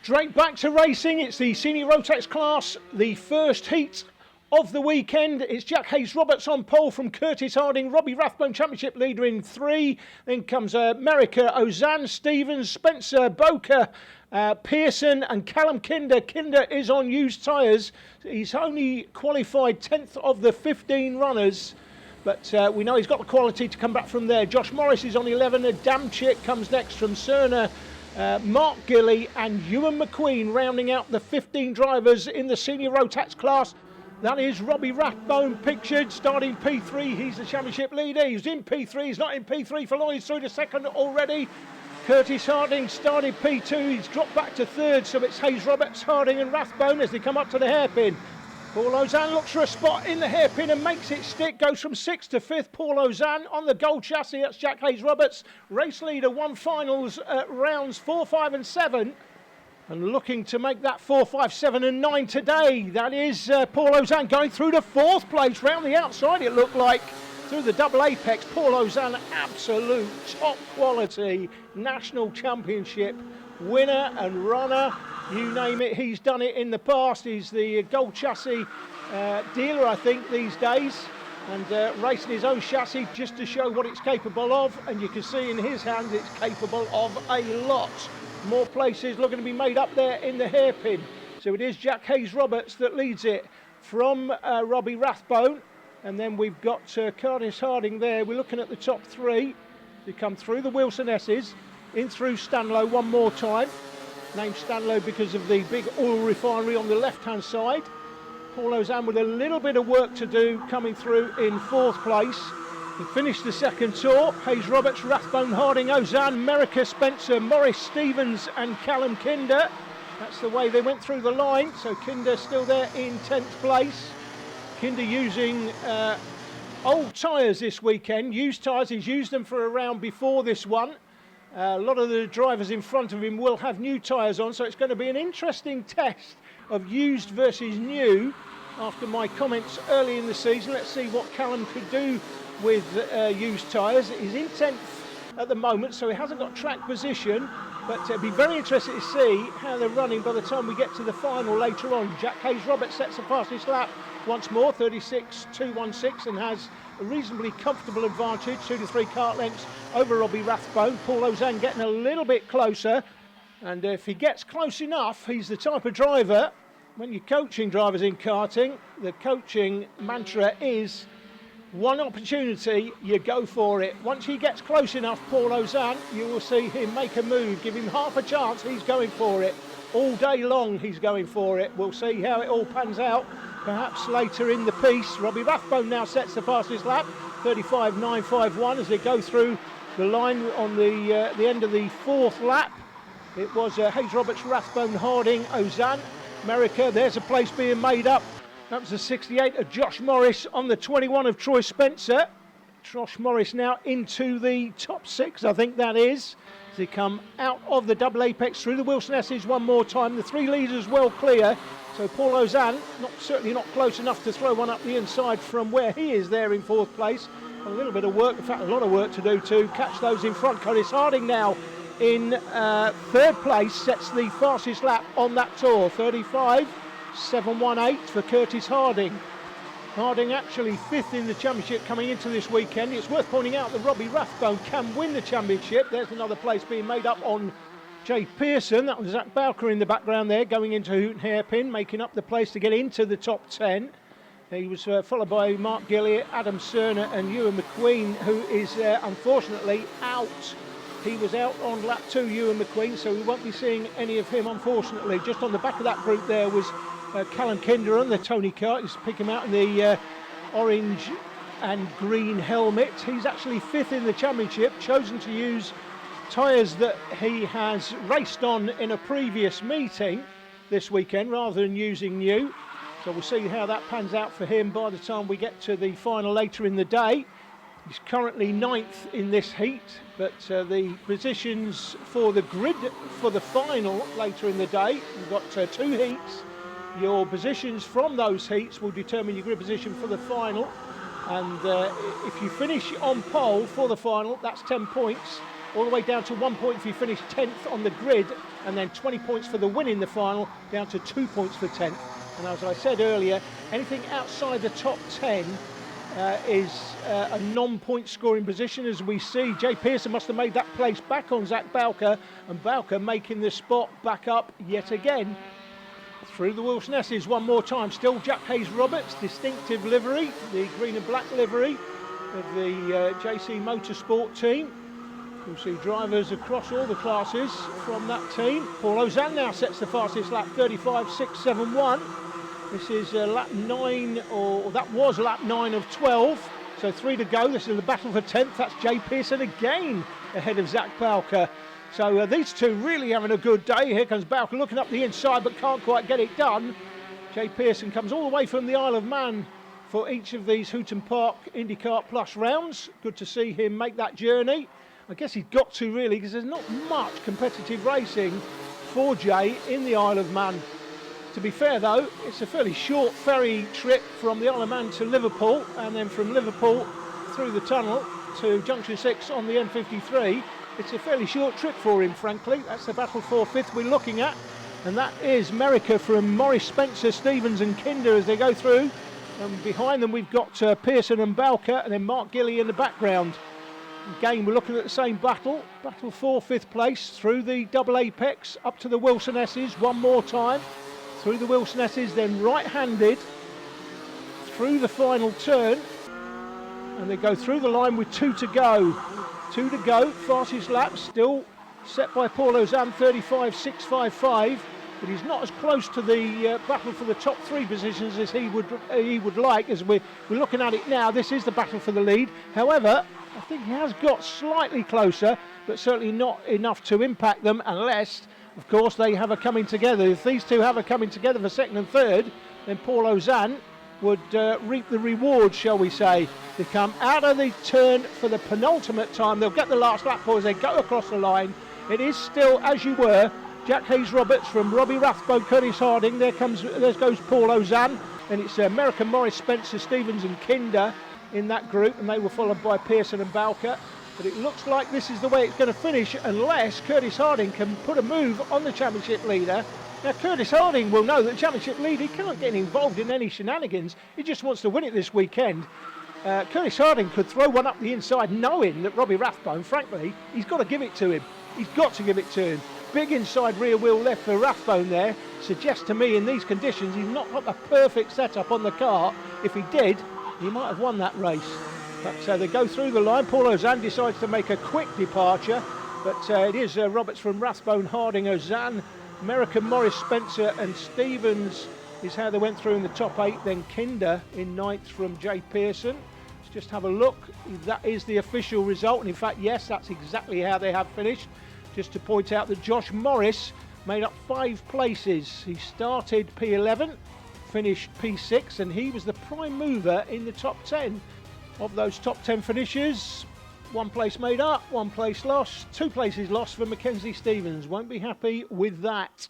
Straight back to racing. It's the Snr Rotax class, the first heat of the weekend. It's Jack Hayes-Roberts on pole from Curtis Harding, Robbie Rathbone championship leader in 3. Then comes America, Ozanne, Stevens, Spencer, Boker, Pearson and Callum Kinder. Kinder is on used tyres. He's only qualified 10th of the 15 runners, but we know he's got the quality to come back from there. Josh Morris is on 11. Adamczyk comes next from Snr. Mark Gilly and Ewan McQueen rounding out the 15 drivers in the Snr Rotax class. That is Robbie Rathbone pictured, starting P3. He's the championship leader. He's in P3. He's not in P3 for long. He's through to second already. Curtis Harding started P2. He's dropped back to third. So it's Hayes-Roberts, Harding and Rathbone as they come up to the hairpin. Paul Ozanne looks for a spot in the hairpin and makes it stick. Goes from 6th to 5th. Paul Ozanne on the gold chassis. That's Jack Hayes-Roberts. Race leader won finals at rounds 4, 5 and 7. And looking to make that 4, 5, 7 and 9 today. That is Paul Ozanne going through to 4th place. Round the outside it looked like. Through the double apex. Paul Ozanne, absolute top quality national championship winner and runner. You name it, he's done it in the past. He's the gold chassis dealer, I think, these days. And racing his own chassis just to show what it's capable of. And you can see in his hands it's capable of a lot. More places looking to be made up there in the hairpin. So it is Jack Hayes-Roberts that leads it from Robbie Rathbone. And then we've got Curtis Harding there. We're looking at the top 3. They come through the Wilson S's, in through Stanlow one more time. Named Stanlow because of the big oil refinery on the left-hand side. Paul Ozanne with a little bit of work to do, coming through in 4th place. He finished the second tour. Hayes-Roberts, Rathbone, Harding, Ozanne, America, Spencer, Morris, Stevens and Callum Kinder. That's the way they went through the line. So Kinder still there in 10th place. Kinder using old tyres this weekend. Used tyres, he's used them for a round before this one. A lot of the drivers in front of him will have new tyres on, so it's going to be an interesting test of used versus new. After my comments early in the season, let's see what Callum could do with used tyres. He's in 10th at the moment, so he hasn't got track position, but it'll be very interesting to see how they're running by the time we get to the final later on. Jack Hayes-Roberts sets the fastest lap once more, 36.216, and has a reasonably comfortable advantage, 2 to 3 kart lengths over Robbie Rathbone. Paul Ozanne getting a little bit closer, and if he gets close enough, he's the type of driver, when you're coaching drivers in karting, the coaching mantra is one opportunity, you go for it. Once he gets close enough, Paul Ozanne, you will see him make a move. Give him half a chance, he's going for it. All day long he's going for it. We'll see how it all pans out, perhaps later in the piece. Robbie Rathbone now sets the fastest lap, 35.951 as they go through the line on the end of the 4th lap. It was Hayes-Roberts, Rathbone, Harding, Ozanne, America. There's a place being made up. That was the 68 of Josh Morris on the 21 of Troy Spencer. Josh Morris now into the top 6, I think that is. As they come out of the double apex through the Wilson S's one more time. The 3 leaders well clear. So Paul Ozanne, certainly not close enough to throw one up the inside from where he is there in 4th place. A little bit of work, in fact a lot of work to do to catch those in front. Curtis Harding now in 3rd place, sets the fastest lap on that tour, 35.718 for Curtis Harding. Harding actually 5th in the championship coming into this weekend. It's worth pointing out that Robbie Rathbone can win the championship. There's another place being made up on Jay Pearson. That was Zach Bowker in the background there, going into Hoot and Hairpin, making up the place to get into the top 10. He was followed by Mark Gilly, Adam Snr and Ewan McQueen, who is unfortunately out. He was out on lap 2, Ewan McQueen, so we won't be seeing any of him, unfortunately. Just on the back of that group there was Callum Kinder on the Tony kart. He's picking him out in the orange and green helmet. He's actually 5th in the championship, chosen to use tyres that he has raced on in a previous meeting this weekend rather than using new. So we'll see how that pans out for him by the time we get to the final later in the day. He's currently 9th in this heat, but the positions for the grid for the final later in the day, we've got 2 heats. Your positions from those heats will determine your grid position for the final. And if you finish on pole for the final, that's 10 points. All the way down to 1 point if you finish 10th on the grid and then 20 points for the win in the final, down to 2 points for 10th. And as I said earlier, anything outside the top 10 is a non-point scoring position. As we see, Jay Pearson must have made that place back on Zach Bowker, and Bowker making the spot back up yet again. Through the Wilson S's one more time, still Jack Hayes-Roberts, distinctive livery, the green and black livery of the JC Motorsport team. You'll see drivers across all the classes from that team. Paul Ozan now sets the fastest lap, 35.671. This is lap 9, or that was lap 9 of 12. So 3 to go. This is the battle for 10th. That's Jay Pearson again ahead of Zach Bowker. So these two really having a good day. Here comes Bowker looking up the inside but can't quite get it done. Jay Pearson comes all the way from the Isle of Man for each of these Hooton Park IndyCar Plus rounds. Good to see him make that journey. I guess he's got to really, because there's not much competitive racing for Jay in the Isle of Man. To be fair though, it's a fairly short ferry trip from the Isle of Man to Liverpool, and then from Liverpool through the tunnel to Junction 6 on the M53. It's a fairly short trip for him, frankly. That's the battle for 5th we're looking at, and that is America from Morris, Spencer, Stevens and Kinder as they go through. And behind them we've got Pearson and Bowker, and then Mark Gilley in the background. Again, we're looking at the same battle for 5th place through the double apex up to the Wilson S's one more time. Through the Wilson S's, then right-handed through the final turn, and they go through the line with 2 to go. 2 to go, fastest lap still set by Paul Ozan, 35.655, but he's not as close to the battle for the top 3 positions as he would like. As we're looking at it now, this is the battle for the lead. However, I think he has got slightly closer, but certainly not enough to impact them, unless, of course, they have a coming together. If these two have a coming together for 2nd and 3rd, then Paul Ozan would reap the reward, shall we say. They come out of the turn for the penultimate time. They'll get the last lap as they go across the line. It is still, as you were, Jack Hayes-Roberts from Robbie Rathbone, Curtis Harding. There goes Paul Ozan, and it's American Morris, Spencer, Stevens and Kinder in that group, and they were followed by Pearson and Bowker. But it looks like this is the way it's going to finish, unless Curtis Harding can put a move on the championship leader. Now, Curtis Harding will know that the championship leader, he can't get involved in any shenanigans. He just wants to win it this weekend. Curtis Harding could throw one up the inside, knowing that Robbie Rathbone, frankly, he's got to give it to him. He's got to give it to him. Big inside rear wheel left for Rathbone there. Suggests to me in these conditions he's not got the perfect setup on the car. If he did, he might have won that race. But they go through the line. Paul Ozan decides to make a quick departure, but it is Roberts from Rathbone, Harding, Ozan, American Morris, Spencer and Stevens is how they went through in the top 8. Then Kinder in 9th from Jay Pearson. Let's just have a look. That is the official result, and in fact, yes, that's exactly how they have finished. Just to point out that Josh Morris made up 5 places. He started P11, finished P6, and he was the prime mover in the top 10. Of those top 10 finishes, 1 place made up, 1 place lost, 2 places lost for Mackenzie Stevens. Won't be happy with that.